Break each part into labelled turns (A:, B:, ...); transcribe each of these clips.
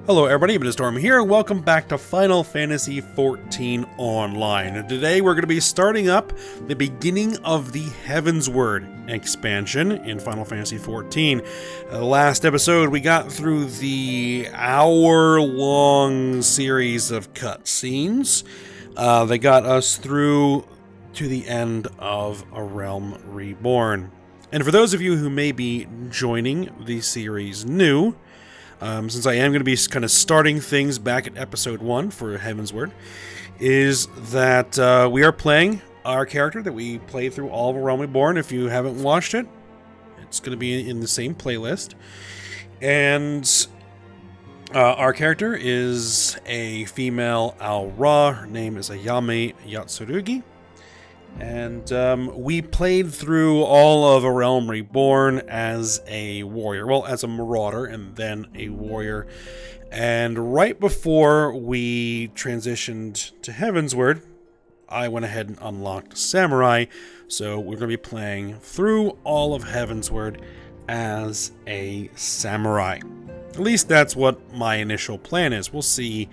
A: Hello everybody, it's Storm here, and welcome back to Final Fantasy XIV Online. And today we're going to be starting up the beginning of the Heavensward expansion in Final Fantasy XIV. Last episode we got through the hour-long series of cutscenes. They got us through to the end of A Realm Reborn. And for those of you who may be joining the series new, since I am going to be kind of starting things back at episode 1 for Heavensward, is that we are playing our character that we played through all of A Realm Reborn. If you haven't watched it, it's going to be in the same playlist. And our character is a female Al-Ra. Her name is Ayame Yatsurugi. And we played through all of A Realm Reborn as a warrior. Well, as a marauder and then a warrior. And right before we transitioned to Heavensward, I went ahead and unlocked Samurai. So we're going to be playing through all of Heavensward as a samurai. At least that's what my initial plan is. We'll see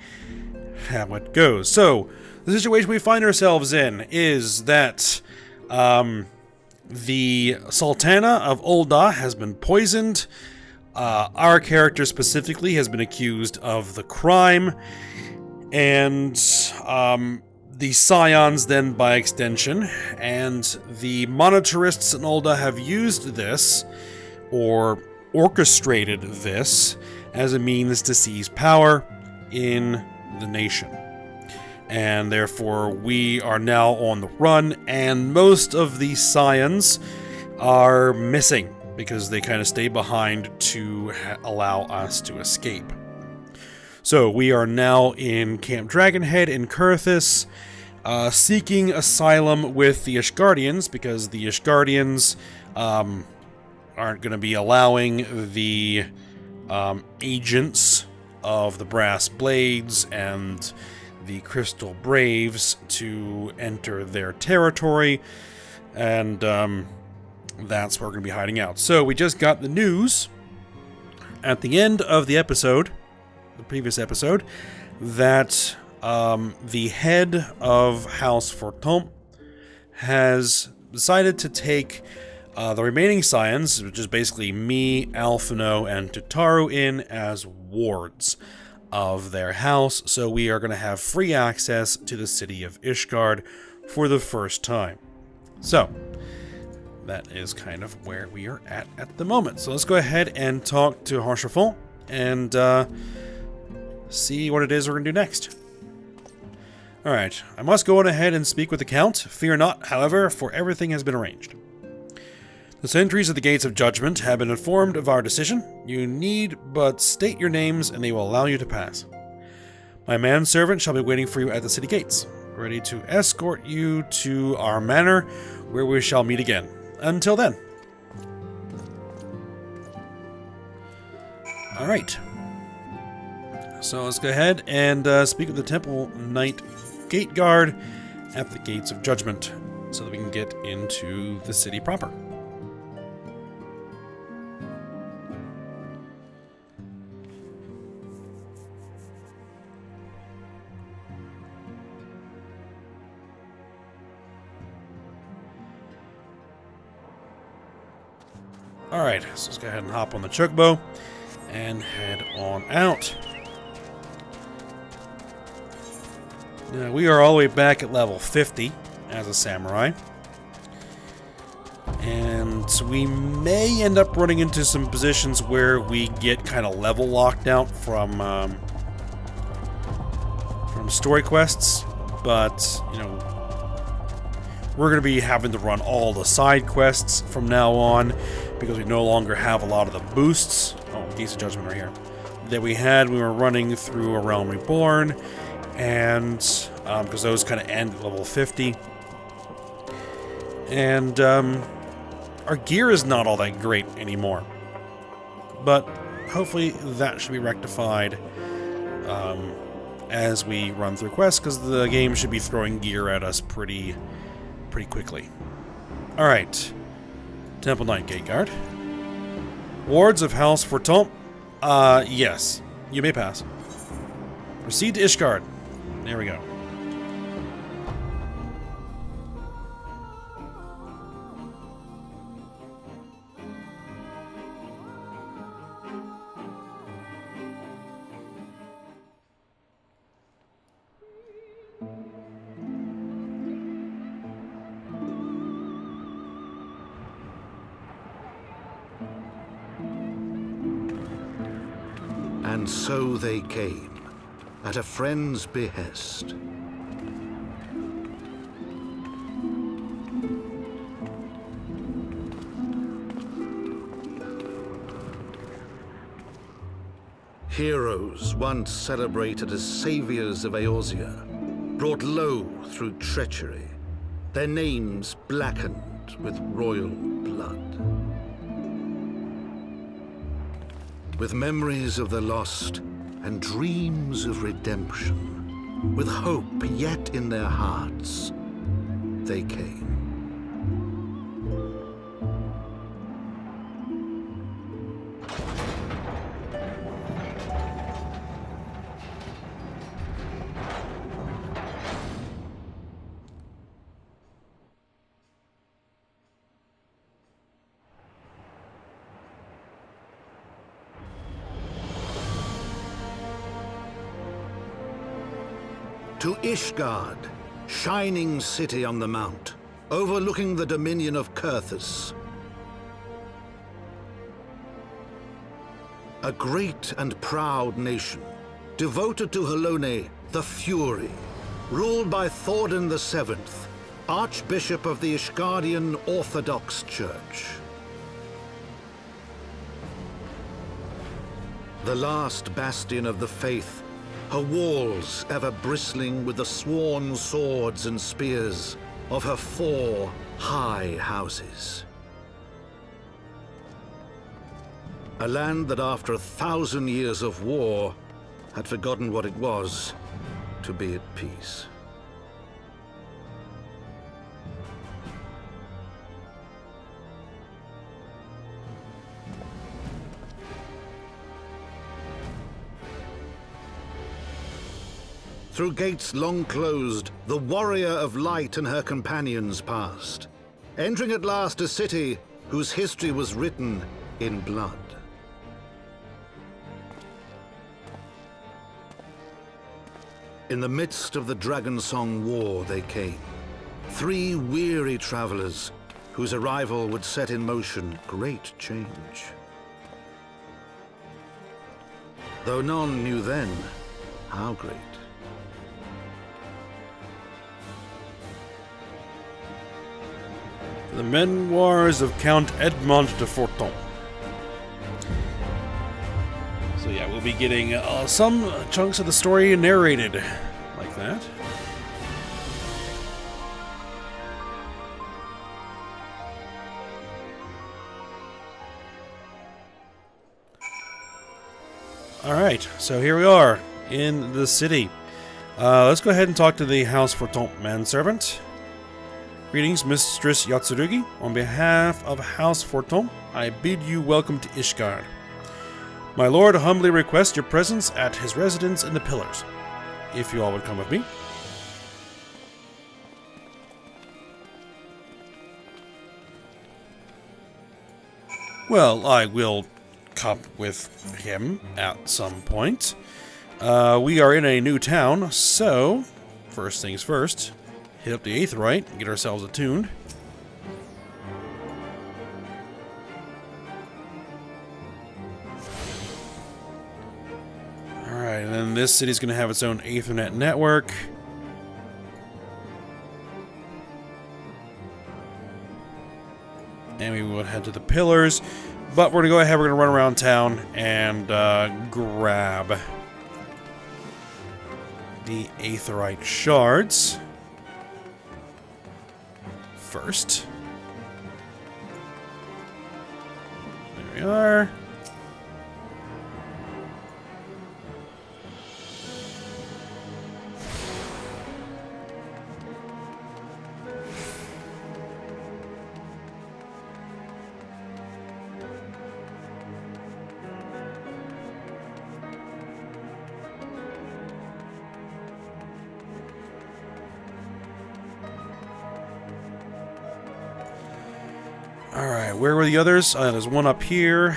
A: how it goes. So the situation we find ourselves in is that the Sultana of Ul'dah has been poisoned. Our character specifically has been accused of the crime. And the Scions then by extension. And the Monetarists in Ul'dah have used this, or orchestrated this, as a means to seize power in the nation. And therefore we are now on the run, and most of the Scions are missing because they kind of stay behind to allow us to escape. So we are now in Camp Dragonhead in Kurthis, seeking asylum with the Ishgardians, because the Ishgardians aren't going to be allowing the agents of the Brass Blades and the Crystal Braves to enter their territory, and that's where we're going to be hiding out. So we just got the news at the end of the episode, the previous episode, that the head of House Fortemps has decided to take the remaining Scions, which is basically me, Alphino, and Tutaru, in as wards of their house, so we are going to have free access to the city of Ishgard for the first time. So that is kind of where we are at the moment. So let's go ahead and talk to Harshafon and see what it is we're going to do next. Alright, I must go on ahead and speak with the Count. Fear not, however, for everything has been arranged. The sentries at the Gates of Judgment have been informed of our decision. You need but state your names, and they will allow you to pass. My manservant shall be waiting for you at the city gates, ready to escort you to our manor, where we shall meet again. Until then. Alright. So let's go ahead and speak with the Temple Knight Gate Guard at the Gates of Judgment, so that we can get into the city proper. Alright, so let's go ahead and hop on the chocobo and head on out. Now, we are all the way back at level 50 as a samurai. And we may end up running into some positions where we get kind of level locked out from story quests. But, you know, we're going to be having to run all the side quests from now on, because we no longer have a lot of the boosts. Oh, Gates of Judgment right here. That we had when we were running through A Realm Reborn. And because those kind of end at level 50. And our gear is not all that great anymore. But hopefully that should be rectified as we run through quests, because the game should be throwing gear at us pretty quickly. Alright. Temple Knight Gate Guard. Wards of House Fortemps. Yes. You may pass. Proceed to Ishgard. There we go.
B: And so they came, at a friend's behest. Heroes once celebrated as saviors of Eorzea, brought low through treachery, their names blackened with royal blood. With memories of the lost and dreams of redemption, with hope yet in their hearts, they came. To Ishgard, shining city on the mount, overlooking the dominion of Kurthus. A great and proud nation, devoted to Halone, the Fury, ruled by Thordan VII, Archbishop of the Ishgardian Orthodox Church. The last bastion of the faith, her walls ever bristling with the sworn swords and spears of her 4 high houses. A land that after 1,000 years of war had forgotten what it was to be at peace. Through gates long closed, the warrior of light and her companions passed, entering at last a city whose history was written in blood. In the midst of the Dragonsong War they came, 3 weary travelers whose arrival would set in motion great change. Though none knew then how great.
A: The Memoirs of Count Edmond de Fortemps. So yeah, we'll be getting some chunks of the story narrated like that. Alright, so here we are in the city. Let's go ahead and talk to the House Fortemps manservant. Greetings, Mistress Yatsurugi. On behalf of House Fortemps, I bid you welcome to Ishgard. My lord humbly requests your presence at his residence in the Pillars, if you all would come with me. Well, I will come with him at some point. We are in a new town, so first things first. Hit up the Aetheryte and get ourselves attuned. Alright, and then this city's going to have its own Aethernet network. And we will head to the Pillars. But we're going to go ahead, we're going to run around town and grab the Aetheryte shards. First. There we are. Alright, where were the others? There's one up here.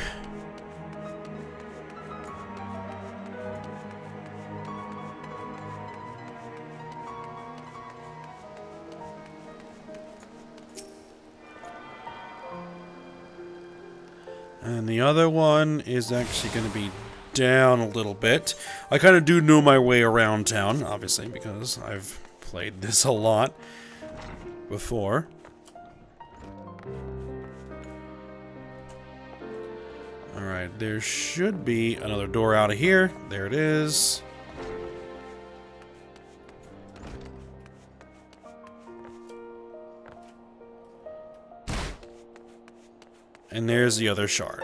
A: And the other one is actually going to be down a little bit. I kind of do know my way around town, obviously, because I've played this a lot before. Alright, there should be another door out of here. There it is. And there's the other shard.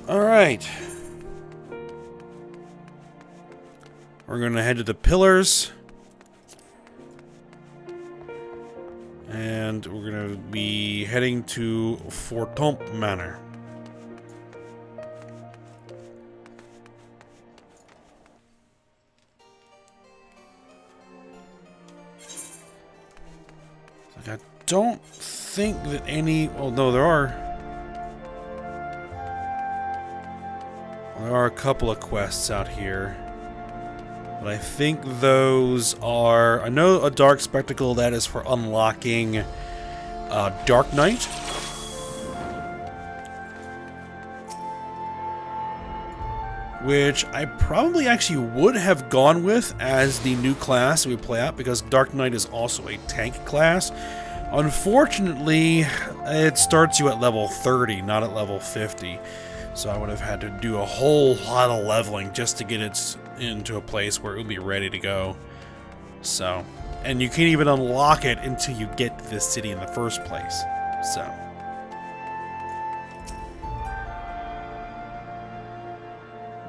A: Alright. We're going to head to the pillars. And we're going to be heading to Fortemps Manor. I don't think that any... Well, no, there are... There are a couple of quests out here. But I think those are... I know a Dark Spectacle that is for unlocking Dark Knight. Which I probably actually would have gone with as the new class we play out, because Dark Knight is also a tank class. Unfortunately, it starts you at level 30, not at level 50. So I would have had to do a whole lot of leveling just to get it into a place where it would be ready to go. So, and you can't even unlock it until you get to this city in the first place. So...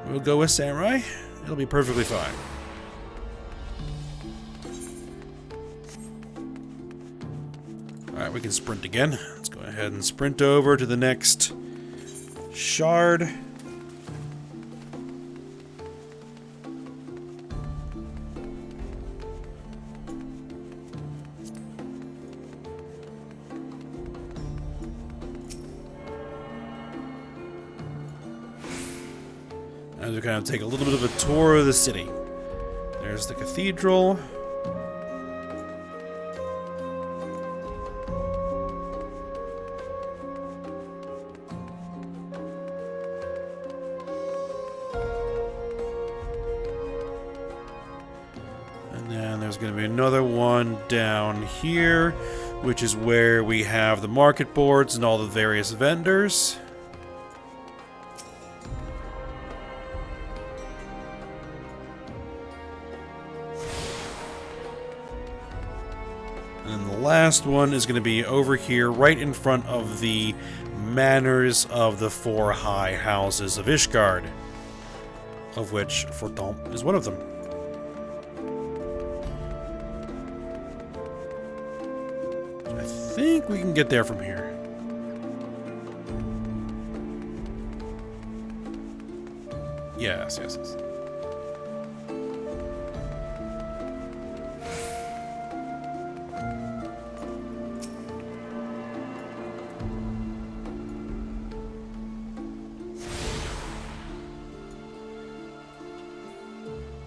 A: we'll go with Samurai. It'll be perfectly fine. Alright, we can sprint again. Let's go ahead and sprint over to the next shard. As we kind of take a little bit of a tour of the city. There's the cathedral. And then there's going to be another one down here, which is where we have the market boards and all the various vendors. And the last one is going to be over here, right in front of the manors of the 4 high houses of Ishgard, of which Fortemps is one of them. I think we can get there from here. Yes, yes, yes.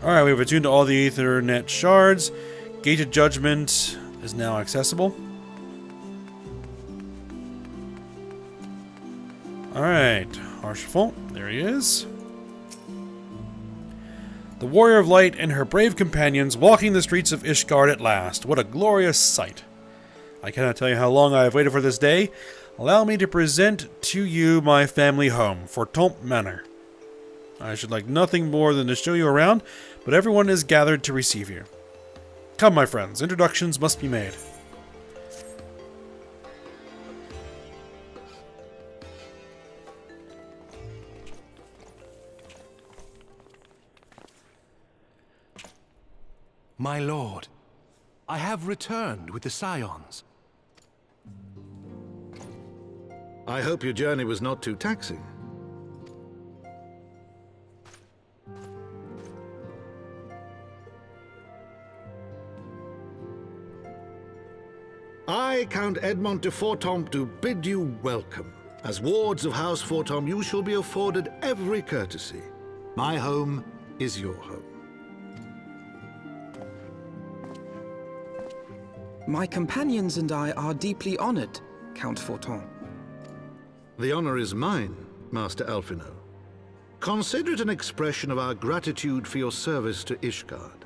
A: Alright, we've attuned to all the Ethernet shards. Gate of Judgment is now accessible. Alright, Harshful, there he is. The Warrior of Light and her brave companions walking the streets of Ishgard at last. What a glorious sight. I cannot tell you how long I have waited for this day. Allow me to present to you my family home, Fortemps Manor. I should like nothing more than to show you around, but everyone is gathered to receive you. Come, my friends, introductions must be made.
C: My lord, I have returned with the Scions.
B: I hope your journey was not too taxing. I, Count Edmond de Fortemps, do bid you welcome. As wards of House Fortemps, you shall be afforded every courtesy. My home is your home.
D: My companions and I are deeply honored, Count Fortemps.
B: The honor is mine, Master Alphino. Consider it an expression of our gratitude for your service to Ishgard.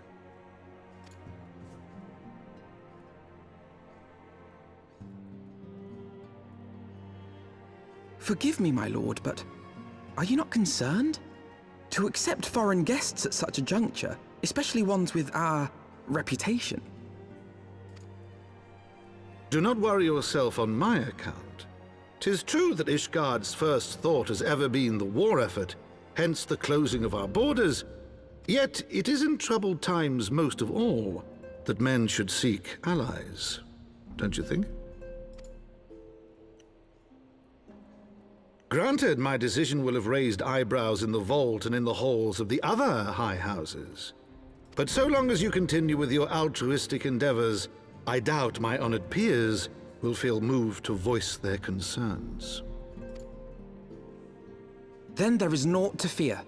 D: Forgive me, my lord, but are you not concerned? To accept foreign guests at such a juncture, especially ones with our reputation.
B: Do not worry yourself on my account. 'Tis true that Ishgard's first thought has ever been the war effort, hence the closing of our borders. Yet it is in troubled times most of all that men should seek allies. Don't you think? Granted, my decision will have raised eyebrows in the vault and in the halls of the other high houses. But so long as you continue with your altruistic endeavors, I doubt my honored peers will feel moved to voice their concerns.
D: Then there is naught to fear.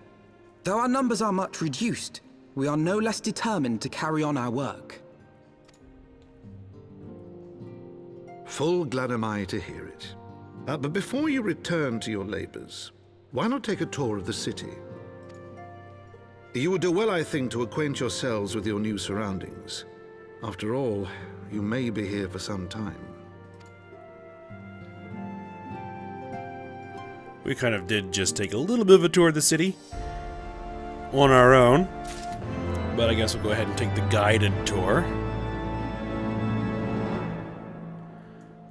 D: Though our numbers are much reduced, we are no less determined to carry on our work.
B: Full glad am I to hear it. But before you return to your labors, why not take a tour of the city? You would do well, I think, to acquaint yourselves with your new surroundings. After all, you may be here for some time.
A: We kind of did just take a little bit of a tour of the city on our own, but I guess we'll go ahead and take the guided tour.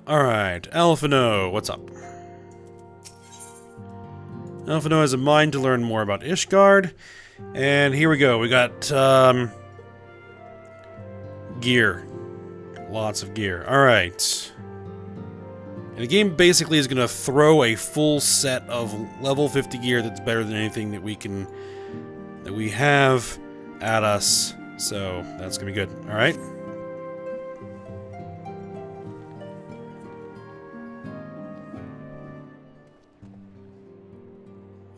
A: Alright, Alphino, what's up? Alphino has a mind to learn more about Ishgard, and here we go. We got gear. Lots of gear. Alright. And the game basically is going to throw a full set of level 50 gear that's better than anything that we have at us. So that's going to be good. Alright.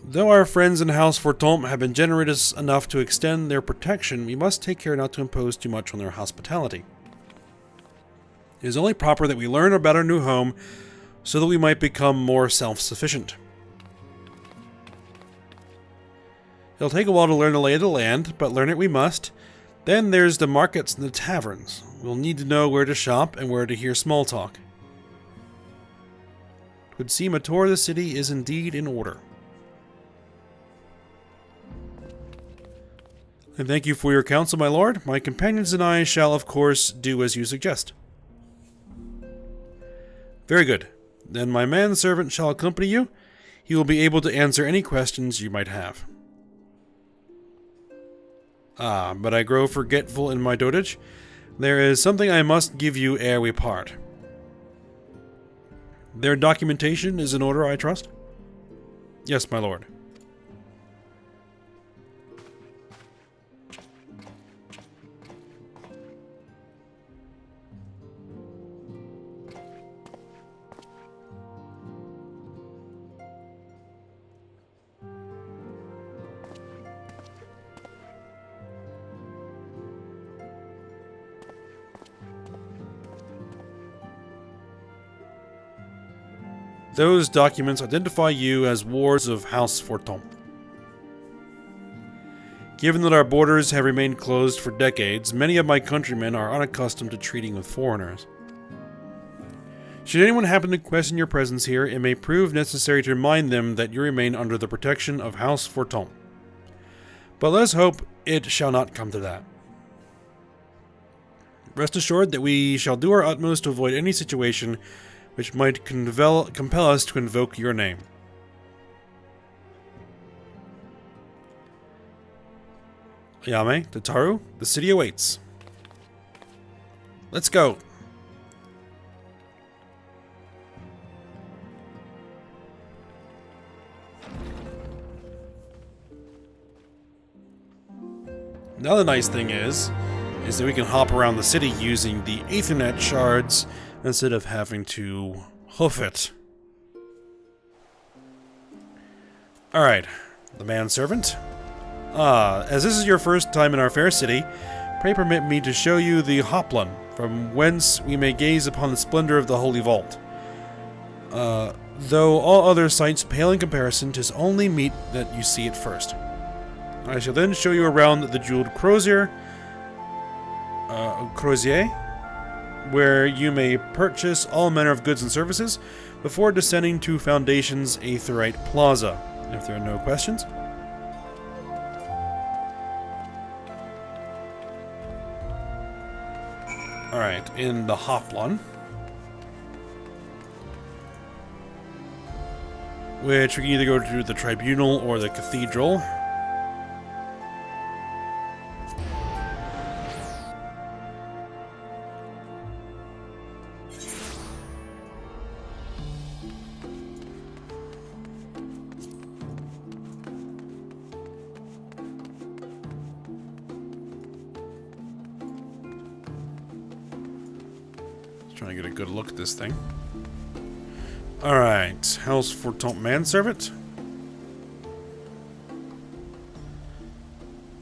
A: Though our friends in House Fortemps have been generous enough to extend their protection, we must take care not to impose too much on their hospitality. It is only proper that we learn about our new home so that we might become more self-sufficient. It'll take a while to learn the lay of the land, but learn it we must. Then there's the markets and the taverns. We'll need to know where to shop and where to hear small talk. It would seem a tour of the city is indeed in order. And thank you for your counsel, my lord. My companions and I shall, of course, do as you suggest. Very good. Then my manservant shall accompany you. He will be able to answer any questions you might have. Ah, but I grow forgetful in my dotage. There is something I must give you ere we part. Their documentation is in order, I trust? Yes, my lord. Those documents identify you as wards of House Fortemps. Given that our borders have remained closed for decades, many of my countrymen are unaccustomed to treating with foreigners. Should anyone happen to question your presence here, it may prove necessary to remind them that you remain under the protection of House Fortemps. But let us hope it shall not come to that. Rest assured that we shall do our utmost to avoid any situation which might compel us to invoke your name. Yame, Tataru, the city awaits. Let's go. Now the nice thing is that we can hop around the city using the Ethernet shards instead of having to hoof it. Alright, the manservant. As this is your first time in our fair city, pray permit me to show you the Hoplon, from whence we may gaze upon the splendor of the Holy Vault. Though all other sights pale in comparison, 'tis only meet that you see it first. I shall then show you around the jeweled Eorzea, where you may purchase all manner of goods and services before descending to Foundation's Aetherite Plaza. If there are no questions. Alright, in the Hoplon, which we can either go to the Tribunal or the Cathedral. Trying to get a good look at this thing. Alright, House Fortemps Manservant.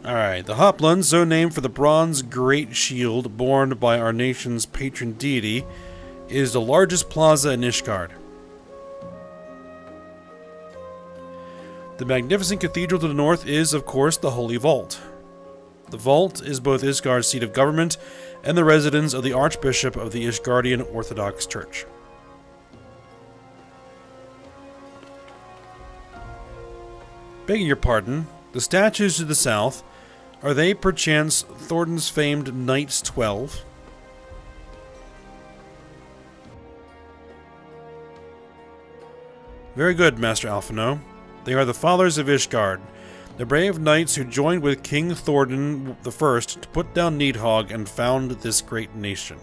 A: Alright, the Hoplon, so named for the bronze great shield borne by our nation's patron deity, is the largest plaza in Ishgard. The magnificent cathedral to the north is, of course, the Holy Vault. The vault is both Ishgard's seat of government and the residence of the Archbishop of the Ishgardian Orthodox Church. Begging your pardon, the statues to the south, are they perchance Thornton's famed Knights 12? Very good, Master Alphino. They are the fathers of Ishgard, the brave knights who joined with King Thornton I to put down Needhogg and found this great nation.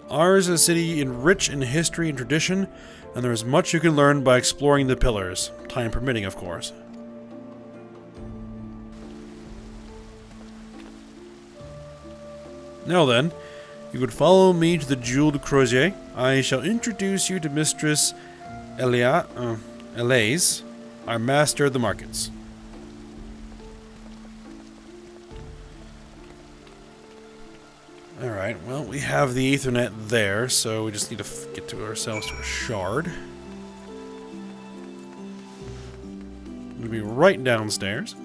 A: Ours is a city rich in history and tradition, and there is much you can learn by exploring the pillars, time permitting, of course. Now then, you would follow me to the jeweled Eorzea. I shall introduce you to Mistress Elise, our master of the markets. Alright, well, we have the Ethernet there, so we just need to get to ourselves to a shard. It'll be right downstairs.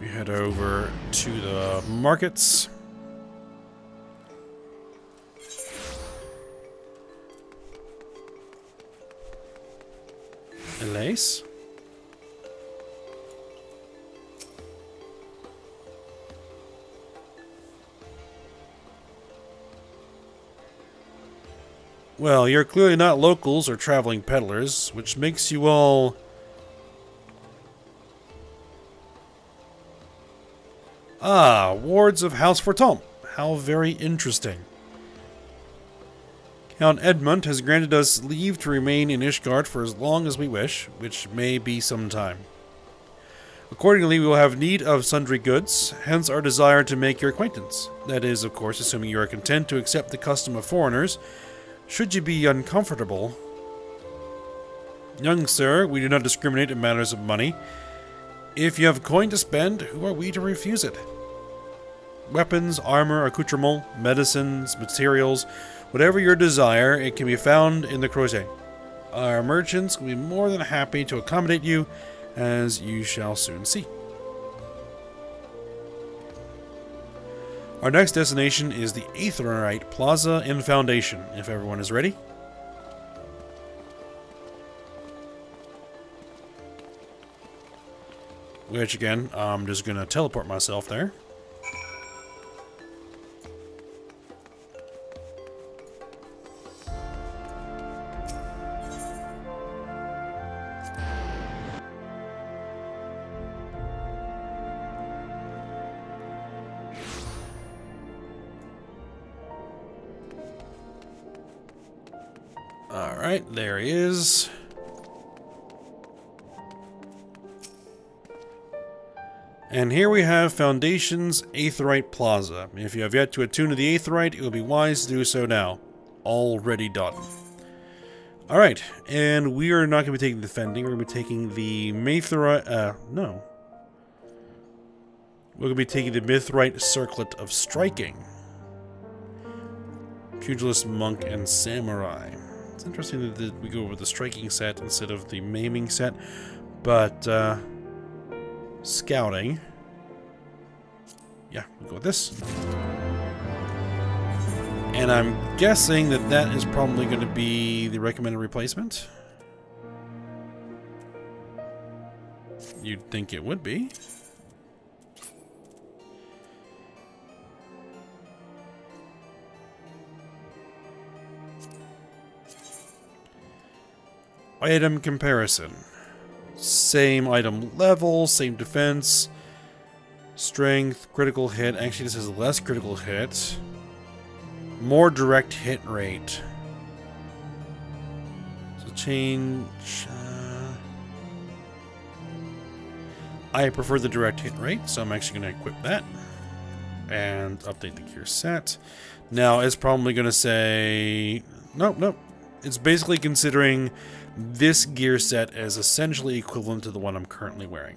A: We head over to the markets. Elise. Well, you're clearly not locals or traveling peddlers, which makes you all... Ah, wards of House Fortemps. How very interesting. Count Edmund has granted us leave to remain in Ishgard for as long as we wish, which may be some time. Accordingly, we will have need of sundry goods, hence our desire to make your acquaintance. That is, of course, assuming you are content to accept the custom of foreigners. Should you be uncomfortable... Young sir, we do not discriminate in matters of money. If you have coin to spend, who are we to refuse it? Weapons, armor, accoutrement, medicines, materials, whatever your desire, it can be found in the Eorzea. Our merchants will be more than happy to accommodate you, as you shall soon see. Our next destination is the Aetherite Plaza in Foundation, if everyone is ready. Which, again, I'm just going to teleport myself there. Alright, there he is. And here we have Foundation's Aetheryte Plaza. If you have yet to attune to the Aetheryte, it would be wise to do so now. Already done. Alright, and we are not going to be taking defending, we're going to be taking the no. We're going to be taking the Mithrite Circlet of Striking. Pugilist, Monk, and Samurai. It's interesting that we go with the Striking set instead of the Maiming set, but, Scouting. Yeah, we'll go with this. And I'm guessing that that is probably going to be the recommended replacement. You'd think it would be. Item comparison. Same item level, same defense, strength, critical hit. Actually, this has less critical hit. More direct hit rate. So change... I prefer the direct hit rate, so I'm actually going to equip that. And update the gear set. Now, it's probably going to say... Nope. It's basically considering this gear set as essentially equivalent to the one I'm currently wearing.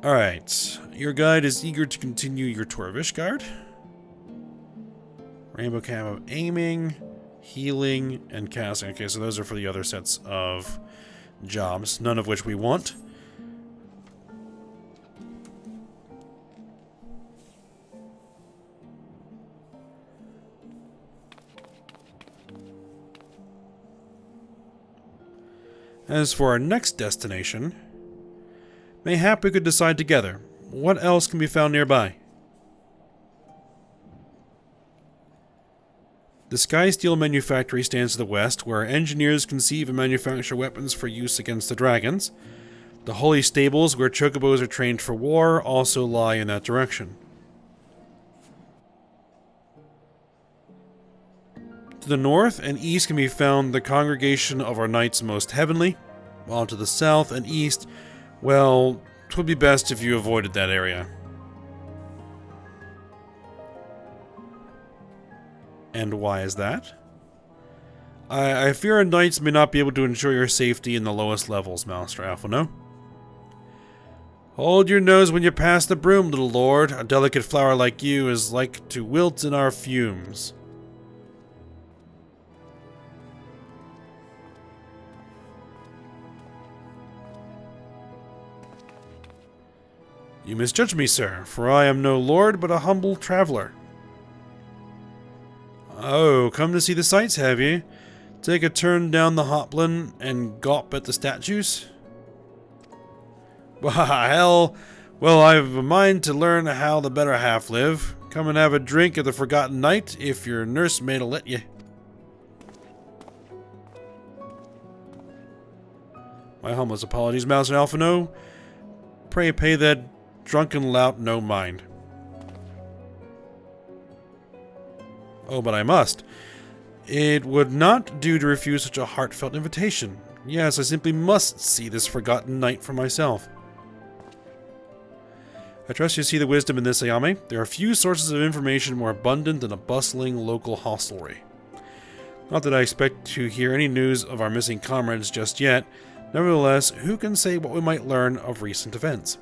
A: Alright. Your guide is eager to continue your tour of Ishgard. Rainbow Cam of aiming, healing, and casting. Okay, so those are for the other sets of jobs, none of which we want. As for our next destination, mayhap we could decide together. What else can be found nearby? The Sky Steel Manufactory stands to the west, where engineers conceive and manufacture weapons for use against the dragons. The Holy Stables, where chocobos are trained for war, also lie in that direction. To the north and east can be found the Congregation of our Knights Most Heavenly, while to the south and east, well, 'twould be best if you avoided that area. And why is that? I fear our knights may not be able to ensure your safety in the lowest levels, Master Alphino. Hold your nose when you pass the broom, little lord. A delicate flower like you is like to wilt in our fumes. You misjudge me, sir, for I am no lord, but a humble traveler. Oh, come to see the sights, have you? Take a turn down the Hoplin and gawp at the statues? Why, hell, well, I've a mind to learn how the better half live. Come and have a drink at the Forgotten Knight, if your nursemaid'll let you. My humblest apologies, Master Alphino. Pray pay that drunken lout no mind. Oh, but I must. It would not do to refuse such a heartfelt invitation. Yes, I simply must see this Forgotten Knight for myself. I trust you see the wisdom in this, Ayame. There are few sources of information more abundant than a bustling local hostelry. Not that I expect to hear any news of our missing comrades just yet. Nevertheless, who can say what we might learn of recent events?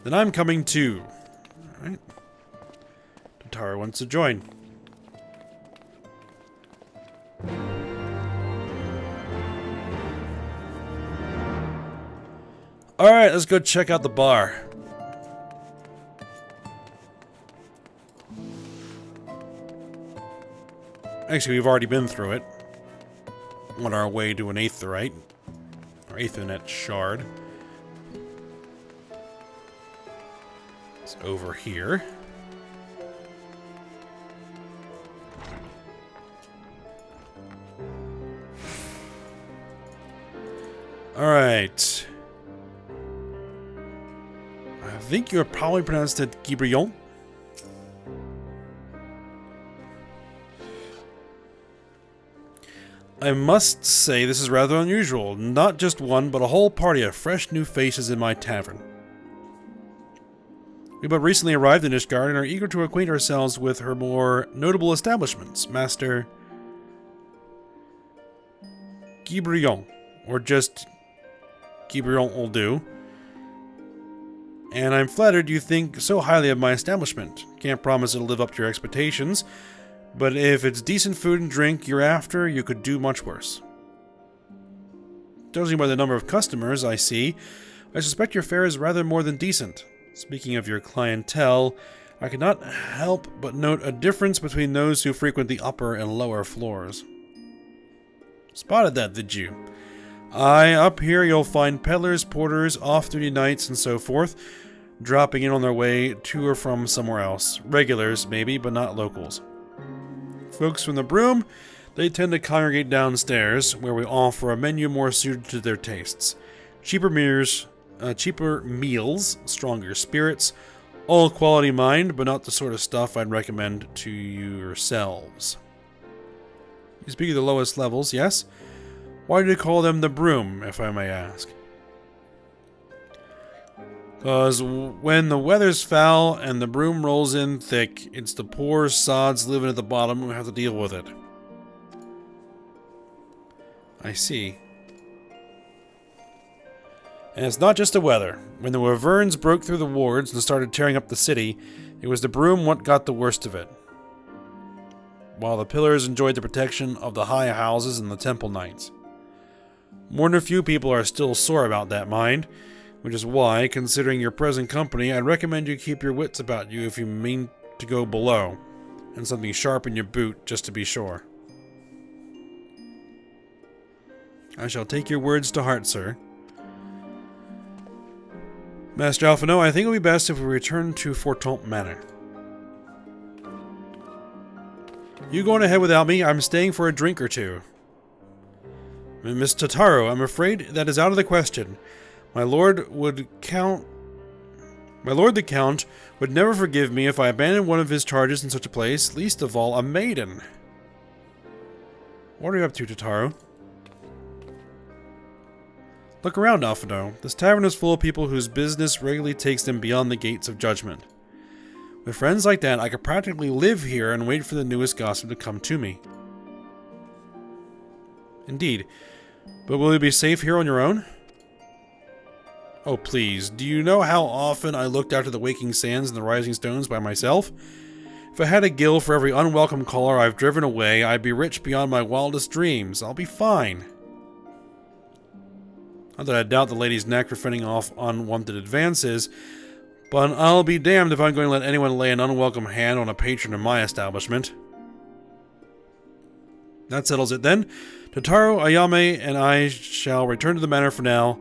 A: Then I'm coming too. Alright. Tara wants to join. Alright, let's go check out the bar. Actually, we've already been through it. On our way to an Aetheryte. Or Aethernet shard. It's over here. Alright. I think you're probably pronounced it Gibrion. I must say this is rather unusual. Not just one, but a whole party of fresh new faces in my tavern. We but recently arrived in Ishgard and are eager to acquaint ourselves with her more notable establishments. Master Guibrion, or just Guibrion will do. And I'm flattered you think so highly of my establishment. Can't promise it'll live up to your expectations, but if it's decent food and drink you're after, you could do much worse. Judging by the number of customers I see, I suspect your fare is rather more than decent. Speaking of your clientele, I could not help but note a difference between those who frequent the upper and lower floors. Spotted that, did you? Aye, up here you'll find peddlers, porters, off-duty knights, and so forth, dropping in on their way to or from somewhere else. Regulars, maybe, but not locals. Folks from the Broom, they tend to congregate downstairs, where we offer a menu more suited to their tastes. Cheaper meals, stronger spirits, all quality mind, but not the sort of stuff I'd recommend to yourselves. You speak of the lowest levels, yes? Why do you call them the Broom, if I may ask? 'Cause when the weather's foul and the broom rolls in thick, it's the poor sods living at the bottom who have to deal with it. I see. And it's not just the weather. When the Wyverns broke through the wards and started tearing up the city, it was the Broom what got the worst of it. While the Pillars enjoyed the protection of the high houses and the Temple Knights. More than a few people are still sore about that, mind, which is why, considering your present company, I'd recommend you keep your wits about you if you mean to go below, and something sharp in your boot, just to be sure. I shall take your words to heart, sir. Master Alphino, I think it will be best if we return to Fortemps Manor. You going ahead without me? I'm staying for a drink or two. Miss Totaro, I'm afraid that is out of the question. My lord the Count would never forgive me if I abandoned one of his charges in such a place, least of all a maiden. What are you up to, Totaro? Look around, Alphino. This tavern is full of people whose business regularly takes them beyond the gates of judgment. With friends like that, I could practically live here and wait for the newest gossip to come to me. Indeed. But will you be safe here on your own? Oh, please. Do you know how often I looked out to the waking sands and the rising stones by myself? If I had a gill for every unwelcome caller I've driven away, I'd be rich beyond my wildest dreams. I'll be fine. Not that I doubt the lady's knack for fending off unwanted advances, but I'll be damned if I'm going to let anyone lay an unwelcome hand on a patron in my establishment. That settles it then. Totaro, Ayame, and I shall return to the manor for now.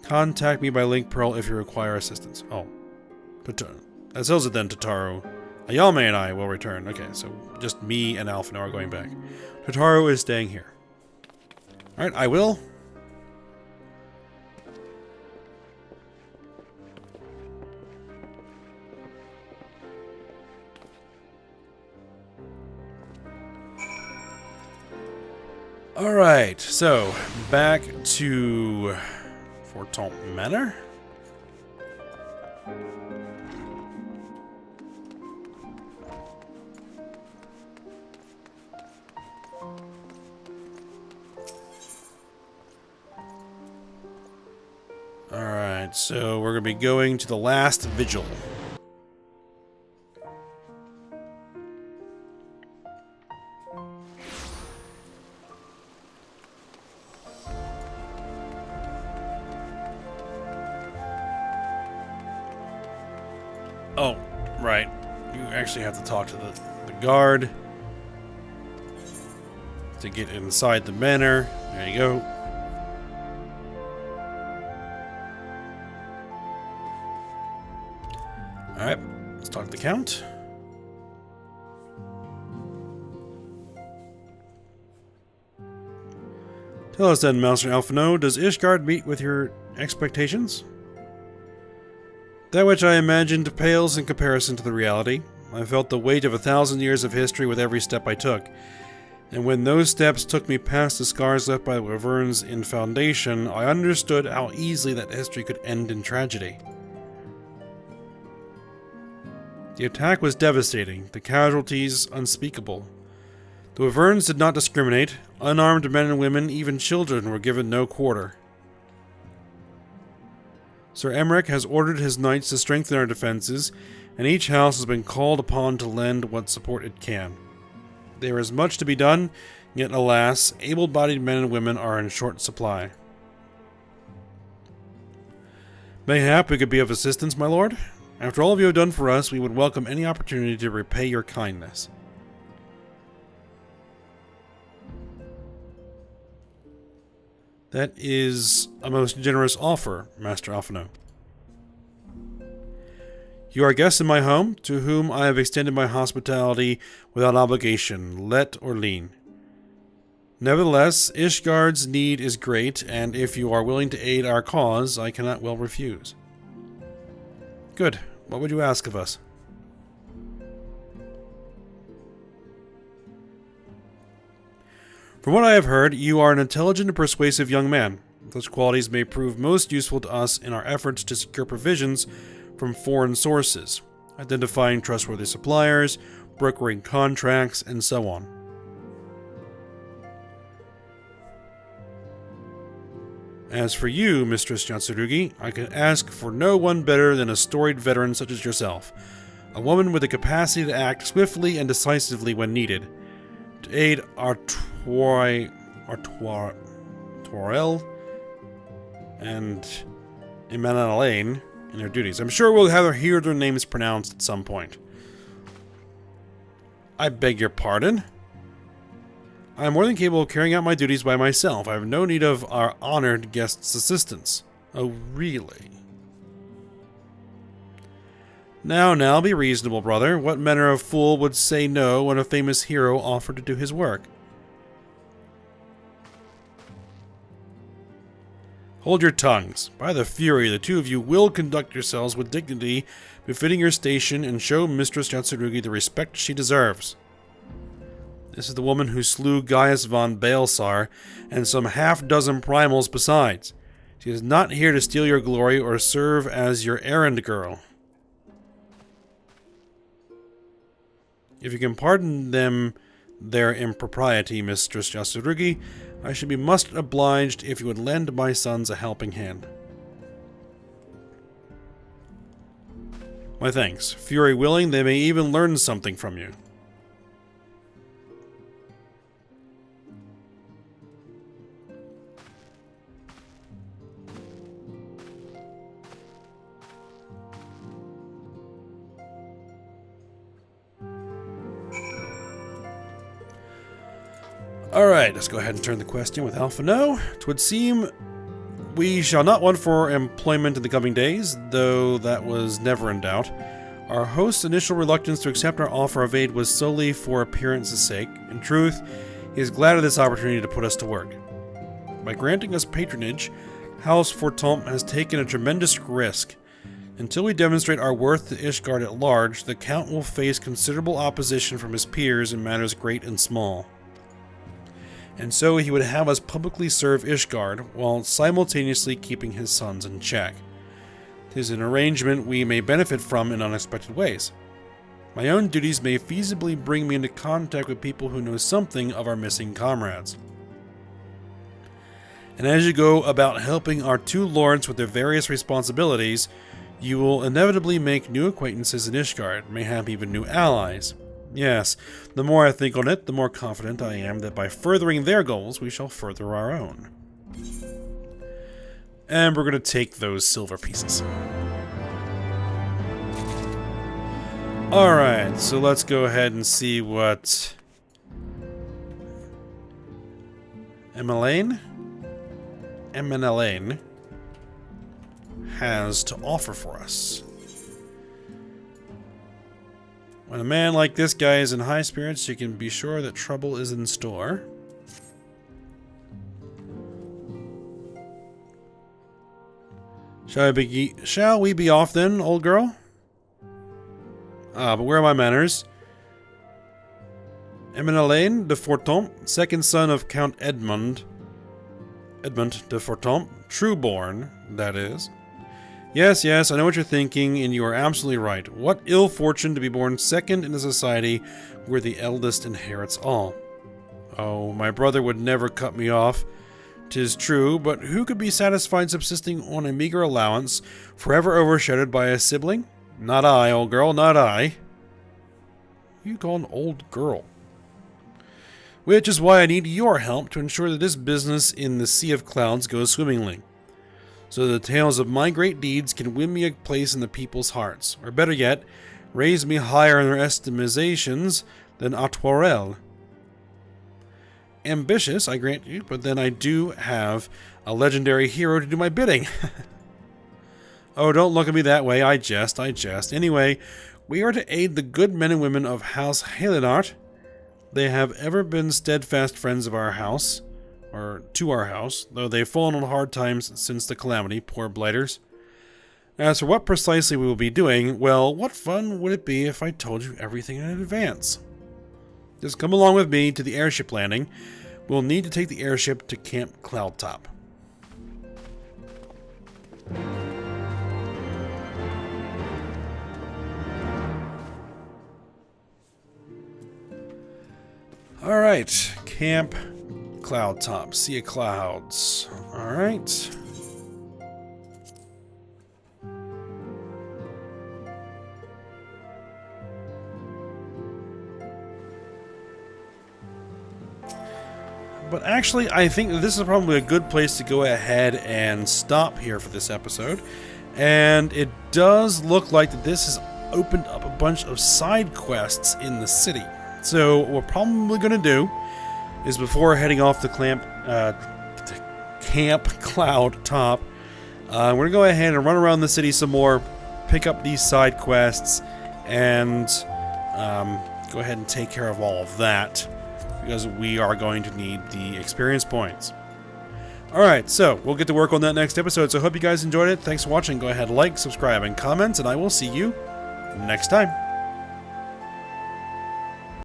A: Contact me by link pearl if you require assistance. Oh. That settles it then, Totaro. Ayame and I will return. Okay, so just me and Alphino are going back. Totaro is staying here. Alright, I will. Alright, so back to Fortemps Manor. Alright, so we're going to be going to the last vigil. Oh, right. You actually have to talk to the guard to get inside the manor. There you go. Alright, let's talk to the Count. Tell us then, Master Alphino, does Ishgard meet with your expectations? That which I imagined pales in comparison to the reality. I felt the weight of 1,000 years of history with every step I took. And when those steps took me past the scars left by the Wyverns in Foundation, I understood how easily that history could end in tragedy. The attack was devastating, the casualties unspeakable. The Wyverns did not discriminate. Unarmed men and women, even children, were given no quarter. Sir Emmerich has ordered his knights to strengthen our defenses, and each house has been called upon to lend what support it can. There is much to be done, yet alas, able-bodied men and women are in short supply. Mayhap we could be of assistance, my lord? After all you have done for us, we would welcome any opportunity to repay your kindness. That is a most generous offer, Master Alphino. You are guests in my home, to whom I have extended my hospitality without obligation, let or lien. Nevertheless, Ishgard's need is great, and if you are willing to aid our cause, I cannot well refuse. Good. What would you ask of us? From what I have heard, you are an intelligent and persuasive young man. Such qualities may prove most useful to us in our efforts to secure provisions from foreign sources, identifying trustworthy suppliers, brokering contracts, and so on. As for you, Mistress Yatsurugi, I can ask for no one better than a storied veteran such as yourself, a woman with the capacity to act swiftly and decisively when needed, to aid our Torel and Imanalaine in their duties. I'm sure we'll hear their names pronounced at some point. I beg your pardon? I am more than capable of carrying out my duties by myself. I have no need of our honored guest's assistance. Oh, really? Now, be reasonable, brother. What manner of fool would say no when a famous hero offered to do his work? Hold your tongues. By the Fury, the two of you will conduct yourselves with dignity befitting your station and show Mistress Yatsurugi the respect she deserves. This is the woman who slew Gaius von Baelsar and some half-dozen primals besides. She is not here to steal your glory or serve as your errand girl. If you can pardon them their impropriety, Mistress Yatsurugi, I should be most obliged if you would lend my sons a helping hand. My thanks. Fury willing, they may even learn something from you. Alright, let's go ahead and turn the quest in with Alphino. 'Twould seem we shall not want for employment in the coming days, though that was never in doubt. Our host's initial reluctance to accept our offer of aid was solely for appearance's sake. In truth, he is glad of this opportunity to put us to work. By granting us patronage, House Fortemps has taken a tremendous risk. Until we demonstrate our worth to Ishgard at large, the Count will face considerable opposition from his peers in matters great and small. And so he would have us publicly serve Ishgard, while simultaneously keeping his sons in check. It is an arrangement we may benefit from in unexpected ways. My own duties may feasibly bring me into contact with people who know something of our missing comrades. And as you go about helping our two lords with their various responsibilities, you will inevitably make new acquaintances in Ishgard, mayhap even new allies. Yes, the more I think on it, the more confident I am that by furthering their goals, we shall further our own. And we're going to take those silver pieces. Alright, so let's go ahead and see what Imanalaine has to offer for us. When a man like this guy is in high spirits, you can be sure that trouble is in store. Shall we be off then, old girl? But where are my manners? Emmenalain de Fortemps, second son of Count Edmund de Fortemps, trueborn, that is. Yes, yes, I know what you're thinking, and you are absolutely right. What ill fortune to be born second in a society where the eldest inherits all. Oh, my brother would never cut me off. 'Tis true, but who could be satisfied subsisting on a meager allowance, forever overshadowed by a sibling? Not I, old girl, not I. You call an old girl. Which is why I need your help to ensure that this business in the Sea of Clouds goes swimmingly. So the tales of my great deeds can win me a place in the people's hearts, or better yet, raise me higher in their estimations than Attuarel. Ambitious, I grant you, but then I do have a legendary hero to do my bidding. Oh, don't look at me that way, I jest. Anyway, we are to aid the good men and women of House Halenart. They have ever been steadfast friends of our house, or to our house, though they've fallen on hard times since the calamity, poor blighters. As for what precisely we will be doing, well, what fun would it be if I told you everything in advance? Just come along with me to the airship landing. We'll need to take the airship to Camp Cloudtop. Alright, Camp Cloudtop, Sea of Clouds. Alright. But actually, I think that this is probably a good place to go ahead and stop here for this episode. And it does look like that this has opened up a bunch of side quests in the city. So what we're probably going to do is, before heading off to Camp Cloudtop, we're going to go ahead and run around the city some more, pick up these side quests, and go ahead and take care of all of that, because we are going to need the experience points. Alright, so we'll get to work on that next episode, so I hope you guys enjoyed it. Thanks for watching. Go ahead, like, subscribe, and comment, and I will see you next time.